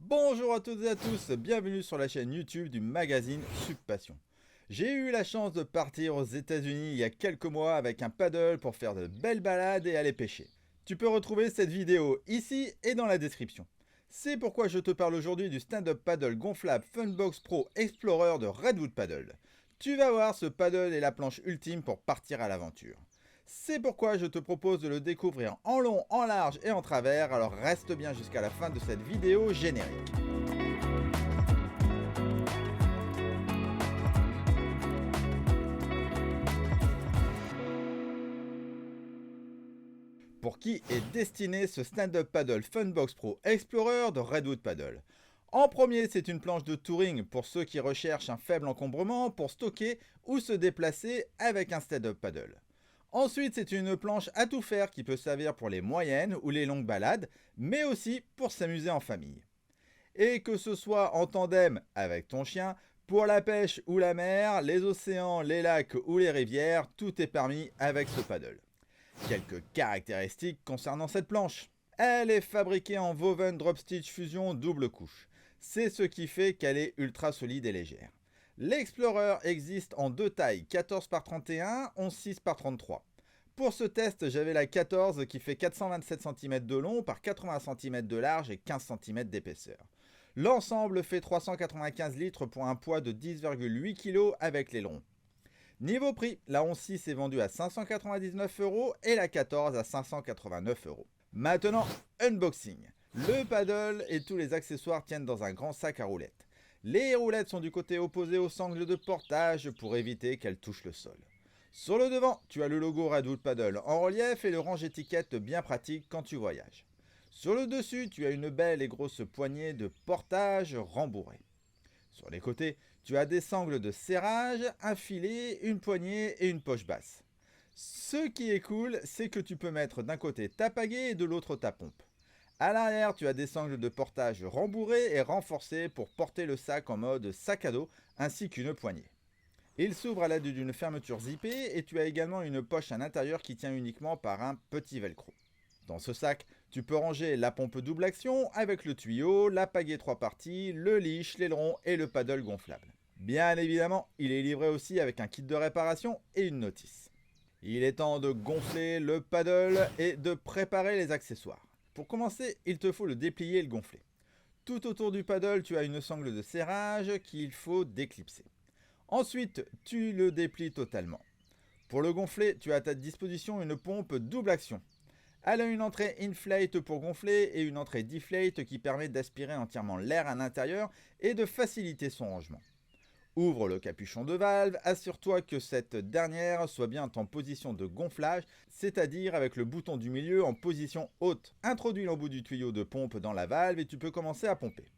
Bonjour à toutes et à tous, bienvenue sur la chaîne YouTube du magazine Subpassion. J'ai eu la chance de partir aux États-Unis il y a quelques mois avec un paddle pour faire de belles balades et aller pêcher. Tu peux retrouver cette vidéo ici et dans la description. C'est pourquoi je te parle aujourd'hui du stand-up paddle gonflable Funbox Pro Explorer de Redwood Paddle. Tu vas voir, ce paddle est la planche ultime pour partir à l'aventure. C'est pourquoi je te propose de le découvrir en long, en large et en travers, alors reste bien jusqu'à la fin de cette vidéo générique. Pour qui est destiné ce stand-up paddle Funbox Pro Explorer de Redwood Paddle? En premier, c'est une planche de touring pour ceux qui recherchent un faible encombrement pour stocker ou se déplacer avec un stand-up paddle. Ensuite, c'est une planche à tout faire qui peut servir pour les moyennes ou les longues balades, mais aussi pour s'amuser en famille. Et que ce soit en tandem avec ton chien, pour la pêche ou la mer, les océans, les lacs ou les rivières, tout est permis avec ce paddle. Quelques caractéristiques concernant cette planche. Elle est fabriquée en Woven Drop Stitch Fusion double couche. C'est ce qui fait qu'elle est ultra solide et légère. L'Explorer existe en deux tailles, 14 par 31, 11,6 par 33. Pour ce test, j'avais la 14 qui fait 427 cm de long par 80 cm de large et 15 cm d'épaisseur. L'ensemble fait 395 litres pour un poids de 10,8 kg avec l'aileron. Niveau prix, la 11.6 est vendue à 599 € et la 14 à 589 €. Maintenant, unboxing. Le paddle et tous les accessoires tiennent dans un grand sac à roulettes. Les roulettes sont du côté opposé au sangle de portage pour éviter qu'elles touchent le sol. Sur le devant, tu as le logo Redwood Paddle en relief et le range étiquette bien pratique quand tu voyages. Sur le dessus, tu as une belle et grosse poignée de portage rembourrée. Sur les côtés, tu as des sangles de serrage, un filet, une poignée et une poche basse. Ce qui est cool, c'est que tu peux mettre d'un côté ta pagaie et de l'autre ta pompe. À l'arrière, tu as des sangles de portage rembourrées et renforcées pour porter le sac en mode sac à dos, ainsi qu'une poignée. Il s'ouvre à l'aide d'une fermeture zippée et tu as également une poche à l'intérieur qui tient uniquement par un petit velcro. Dans ce sac, tu peux ranger la pompe double action avec le tuyau, la pagaie 3 parties, le leash, l'aileron et le paddle gonflable. Bien évidemment, il est livré aussi avec un kit de réparation et une notice. Il est temps de gonfler le paddle et de préparer les accessoires. Pour commencer, il te faut le déplier et le gonfler. Tout autour du paddle, tu as une sangle de serrage qu'il faut déclipser. Ensuite, tu le déplies totalement. Pour le gonfler, tu as à ta disposition une pompe double action. Elle a une entrée inflate pour gonfler et une entrée deflate qui permet d'aspirer entièrement l'air à l'intérieur et de faciliter son rangement. Ouvre le capuchon de valve, assure-toi que cette dernière soit bien en position de gonflage, c'est-à-dire avec le bouton du milieu en position haute. Introduis l'embout du tuyau de pompe dans la valve et tu peux commencer à pomper.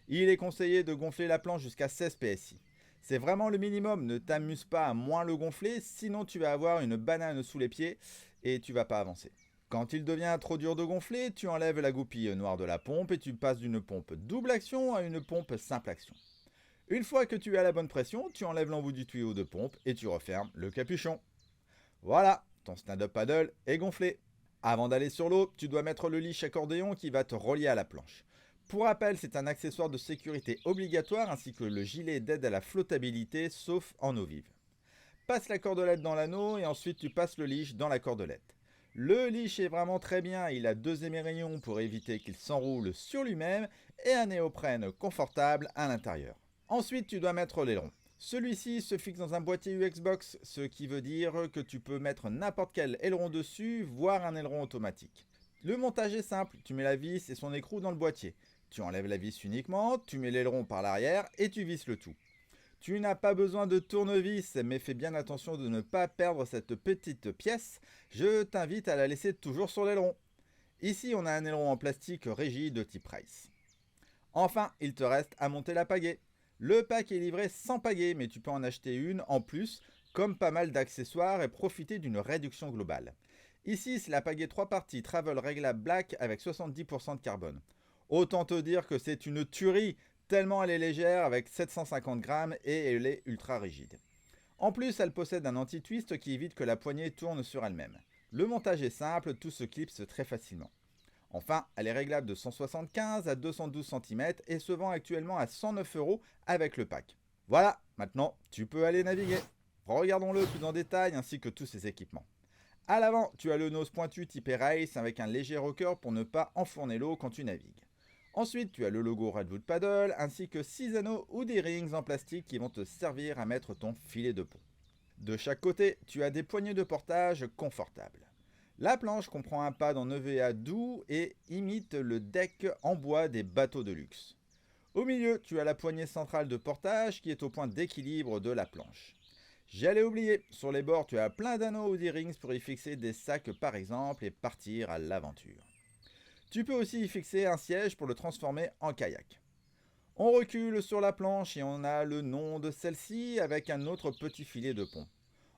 Il est conseillé de gonfler la planche jusqu'à 16 PSI. C'est vraiment le minimum, ne t'amuse pas à moins le gonfler, sinon tu vas avoir une banane sous les pieds et tu vas pas avancer. Quand il devient trop dur de gonfler, tu enlèves la goupille noire de la pompe et tu passes d'une pompe double action à une pompe simple action. Une fois que tu es à la bonne pression, tu enlèves l'embout du tuyau de pompe et tu refermes le capuchon. Voilà, ton stand-up paddle est gonflé. Avant d'aller sur l'eau, tu dois mettre le leash accordéon qui va te relier à la planche. Pour rappel, c'est un accessoire de sécurité obligatoire ainsi que le gilet d'aide à la flottabilité sauf en eau vive. Passe la cordelette dans l'anneau et ensuite tu passes le leash dans la cordelette. Le leash est vraiment très bien, il a deux émerillons pour éviter qu'il s'enroule sur lui-même et un néoprène confortable à l'intérieur. Ensuite, tu dois mettre l'aileron. Celui-ci se fixe dans un boîtier UX-Box, ce qui veut dire que tu peux mettre n'importe quel aileron dessus, voire un aileron automatique. Le montage est simple, tu mets la vis et son écrou dans le boîtier. Tu enlèves la vis uniquement, tu mets l'aileron par l'arrière et tu visses le tout. Tu n'as pas besoin de tournevis, mais fais bien attention de ne pas perdre cette petite pièce. Je t'invite à la laisser toujours sur l'aileron. Ici, on a un aileron en plastique rigide de type Rice. Enfin, il te reste à monter la pagaie. Le pack est livré sans pagaie, mais tu peux en acheter une en plus, comme pas mal d'accessoires et profiter d'une réduction globale. Ici, c'est la pagaie 3 parties Travel Réglable Black avec 70% de carbone. Autant te dire que c'est une tuerie, tellement elle est légère avec 750 grammes et elle est ultra rigide. En plus, elle possède un anti-twist qui évite que la poignée tourne sur elle-même. Le montage est simple, tout se clipse très facilement. Enfin, elle est réglable de 175 à 212 cm et se vend actuellement à 109 € avec le pack. Voilà, maintenant tu peux aller naviguer. Regardons-le plus en détail ainsi que tous ses équipements. À l'avant, tu as le nose pointu type race avec un léger rocker pour ne pas enfourner l'eau quand tu navigues. Ensuite, tu as le logo Redwood Paddle ainsi que 6 anneaux ou des rings en plastique qui vont te servir à mettre ton filet de pont. De chaque côté, tu as des poignées de portage confortables. La planche comprend un pad en EVA doux et imite le deck en bois des bateaux de luxe. Au milieu, tu as la poignée centrale de portage qui est au point d'équilibre de la planche. J'allais oublier, sur les bords tu as plein d'anneaux ou des rings pour y fixer des sacs par exemple et partir à l'aventure. Tu peux aussi y fixer un siège pour le transformer en kayak. On recule sur la planche et on a le nom de celle-ci avec un autre petit filet de pont.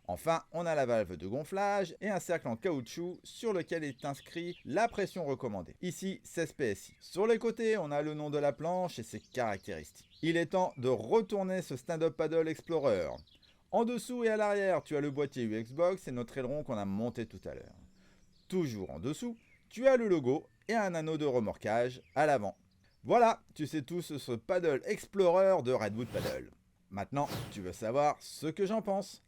Enfin, on a la valve de gonflage et un cercle en caoutchouc sur lequel est inscrit la pression recommandée. Ici, 16 PSI. Sur les côtés, on a le nom de la planche et ses caractéristiques. Il est temps de retourner ce stand-up paddle Explorer. En dessous et à l'arrière, tu as le boîtier UXbox et notre aileron qu'on a monté tout à l'heure. Toujours en dessous, tu as le logo et un anneau de remorquage à l'avant. Voilà, tu sais tout sur ce Paddle Explorer de Redwood Paddle. Maintenant, tu veux savoir ce que j'en pense.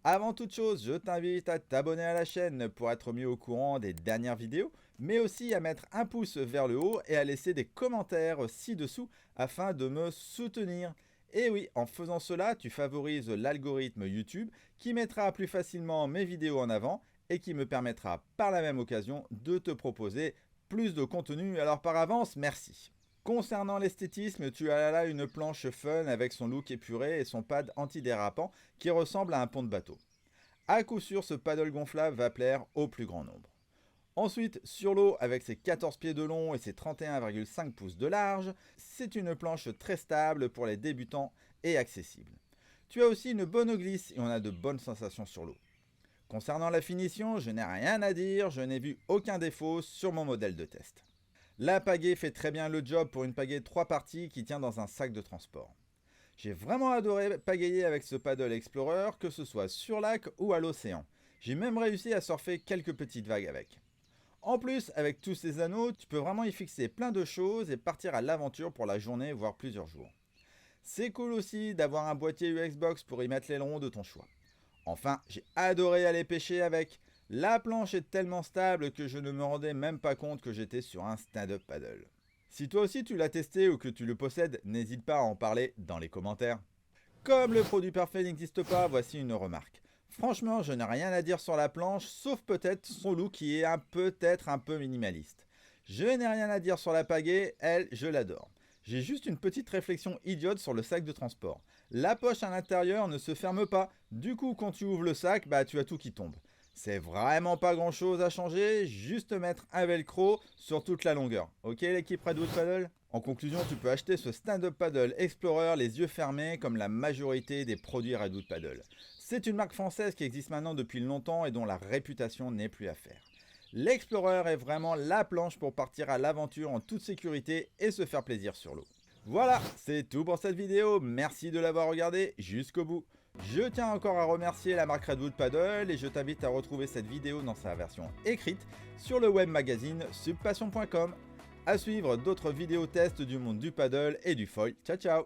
Avant toute chose, je t'invite à t'abonner à la chaîne pour être mis au courant des dernières vidéos, mais aussi à mettre un pouce vers le haut et à laisser des commentaires ci-dessous afin de me soutenir. Et oui, en faisant cela, tu favorises l'algorithme YouTube qui mettra plus facilement mes vidéos en avant et qui me permettra par la même occasion de te proposer plus de contenu. Alors par avance, merci. Concernant l'esthétisme, tu as là une planche fun avec son look épuré et son pad antidérapant qui ressemble à un pont de bateau. À coup sûr, ce paddle gonflable va plaire au plus grand nombre. Ensuite, sur l'eau, avec ses 14 pieds de long et ses 31,5 pouces de large, c'est une planche très stable pour les débutants et accessible. Tu as aussi une bonne glisse et on a de bonnes sensations sur l'eau. Concernant la finition, je n'ai rien à dire, je n'ai vu aucun défaut sur mon modèle de test. La pagaie fait très bien le job pour une pagaie de 3 parties qui tient dans un sac de transport. J'ai vraiment adoré pagayer avec ce Paddle Explorer, que ce soit sur lac ou à l'océan. J'ai même réussi à surfer quelques petites vagues avec. En plus, avec tous ces anneaux, tu peux vraiment y fixer plein de choses et partir à l'aventure pour la journée, voire plusieurs jours. C'est cool aussi d'avoir un boîtier UXbox pour y mettre l'aileron de ton choix. Enfin, j'ai adoré aller pêcher avec. La planche est tellement stable que je ne me rendais même pas compte que j'étais sur un stand-up paddle. Si toi aussi tu l'as testé ou que tu le possèdes, n'hésite pas à en parler dans les commentaires. Comme le produit parfait n'existe pas, voici une remarque. Franchement, je n'ai rien à dire sur la planche, sauf peut-être son look qui est peut-être un peu minimaliste. Je n'ai rien à dire sur la pagaie, elle, je l'adore. J'ai juste une petite réflexion idiote sur le sac de transport. La poche à l'intérieur ne se ferme pas, du coup quand tu ouvres le sac, tu as tout qui tombe. C'est vraiment pas grand chose à changer, juste mettre un velcro sur toute la longueur. Ok l'équipe Redwood Paddle? En conclusion, tu peux acheter ce stand-up paddle Explorer les yeux fermés comme la majorité des produits Redwood Paddle. C'est une marque française qui existe maintenant depuis longtemps et dont la réputation n'est plus à faire. L'Explorer est vraiment la planche pour partir à l'aventure en toute sécurité et se faire plaisir sur l'eau. Voilà, c'est tout pour cette vidéo, merci de l'avoir regardé jusqu'au bout. Je tiens encore à remercier la marque Redwood Paddle et je t'invite à retrouver cette vidéo dans sa version écrite sur le web magazine subpassion.com. À suivre d'autres vidéos tests du monde du paddle et du foil. Ciao ciao.